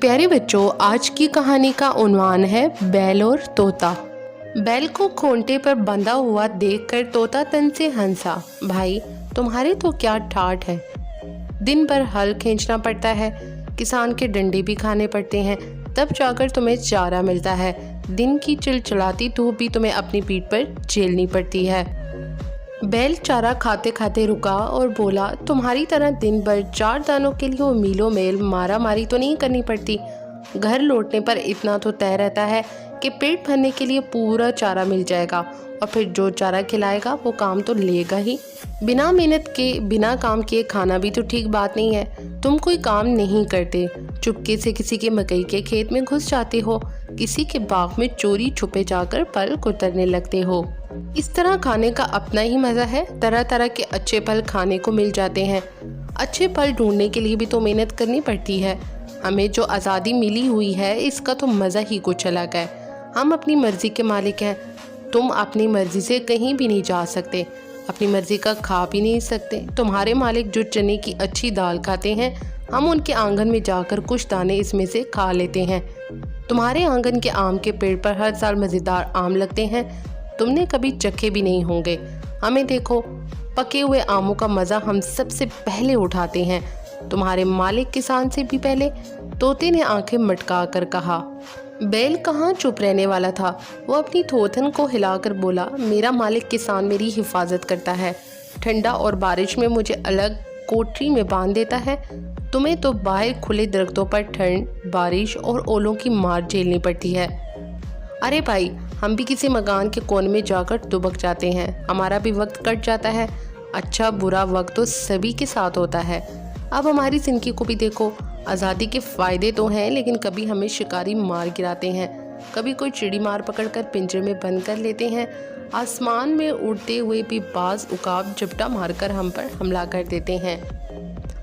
प्यारे बच्चों, आज की कहानी का उन्वान है बैल और तोता। बैल को खोंटे पर बंधा हुआ देखकर तोता तन से हंसा। भाई, तुम्हारे तो क्या ठाठ है। दिन भर हल खींचना पड़ता है, किसान के डंडे भी खाने पड़ते हैं, तब जाकर तुम्हें चारा मिलता है। दिन की चिलचिलाती धूप भी तुम्हें अपनी पीठ पर झेलनी पड़ती है। बैल चारा खाते खाते रुका और बोला, तुम्हारी तरह दिन भर 4 दानों के लिए मीलों मेल मारा मारी तो नहीं करनी पड़ती। घर लौटने पर इतना तो तय रहता है कि पेट भरने के लिए पूरा चारा मिल जाएगा, और फिर जो चारा खिलाएगा वो काम तो लेगा ही। बिना मेहनत के बिना काम किए खाना भी तो ठीक बात नहीं है। तुम कोई काम नहीं करते, चुपके से किसी के मकई के खेत में घुस जाते हो, किसी के बाग में चोरी छुपे जाकर फल कुतरने लगते हो। इस तरह खाने का अपना ही मज़ा है। तरह तरह के अच्छे फल खाने को मिल जाते हैं। अच्छे फल ढूंढने के लिए भी तो मेहनत करनी पड़ती है। हमें जो आज़ादी मिली हुई है, इसका तो मज़ा ही कुछ अलग है। हम अपनी मर्ज़ी के मालिक हैं। तुम अपनी मर्ज़ी से कहीं भी नहीं जा सकते, अपनी मर्ज़ी का खा भी नहीं सकते। तुम्हारे मालिक जो चने की अच्छी दाल खाते हैं, हम उनके आंगन में जाकर कुछ दाने इसमें से खा लेते हैं। तुम्हारे आंगन के आम के पेड़ पर हर साल मज़ेदार आम लगते हैं, तुमने कभी चखे भी नहीं होंगे। हमें देखो, पके हुए आमों का मज़ा हम सबसे पहले उठाते हैं, तुम्हारे मालिक किसान से भी पहले। तोते ने आंखें मटका कर कहा। बैल कहाँ चुप रहने वाला था। वो अपनी थोथन को हिलाकर बोला, मेरा मालिक किसान मेरी हिफाजत करता है। ठंडा और बारिश में मुझे अलग कोठरी में बांध देता है। तुम्हें तो बाहर खुले दरख्तों पर ठंड, बारिश और ओलों की मार झेलनी पड़ती है। अरे भाई, हम भी किसी मकान के कोने में जाकर दुबक जाते हैं, हमारा भी वक्त कट जाता है। अच्छा बुरा वक्त तो सभी के साथ होता है। अब हमारी ज़िंदगी को भी देखो। आज़ादी के फ़ायदे तो हैं, लेकिन कभी हमें शिकारी मार गिराते हैं, कभी कोई चिड़ी मार पकड़कर पिंजरे में बंद कर लेते हैं। आसमान में उड़ते हुए भी बाज़ उकाब झपटा मारकर हम पर हमला कर देते हैं।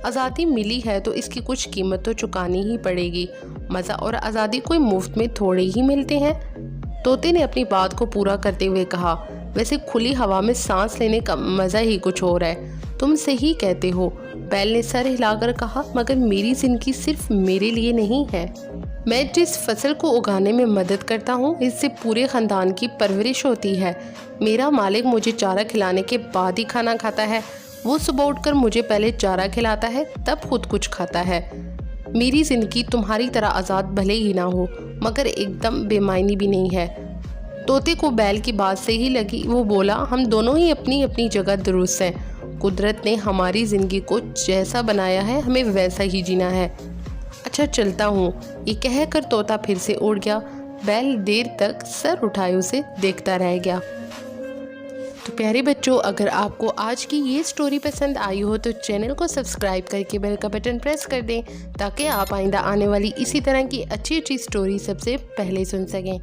आज़ादी मिली है तो इसकी कुछ कीमत तो चुकानी ही पड़ेगी। मज़ा और आज़ादी कोई मुफ्त में थोड़े ही मिलते हैं। तोते ने अपनी बात को पूरा करते हुए कहा, वैसे खुली हवा में सांस लेने का मज़ा ही कुछ और है। तुम सही कहते हो, बैल ने सर हिलाकर कहा, मगर मेरी ज़िंदगी सिर्फ मेरे लिए नहीं है। मैं जिस फसल को उगाने में मदद करता हूँ, इससे पूरे ख़ानदान की परवरिश होती है। मेरा मालिक मुझे चारा खिलाने के बाद ही खाना खाता है। वो सुबह उठकर मुझे पहले चारा खिलाता है, तब खुद कुछ खाता है। मेरी ज़िंदगी तुम्हारी तरह आज़ाद भले ही ना हो, मगर एकदम बेमायनी भी नहीं है। तोते को बैल की बात सही लगी। वो बोला, हम दोनों ही अपनी अपनी जगह दुरुस्त हैं। कुदरत ने हमारी ज़िंदगी को जैसा बनाया है, हमें वैसा ही जीना है। अच्छा चलता हूँ। ये कहकर तोता फिर से उड़ गया। बैल देर तक सर उठाए उसे देखता रह गया। तो प्यारे बच्चों, अगर आपको आज की ये स्टोरी पसंद आई हो तो चैनल को सब्सक्राइब करके बेल का बटन प्रेस कर दें, ताकि आप आइंदा आने वाली इसी तरह की अच्छी अच्छी स्टोरी सबसे पहले सुन सकें।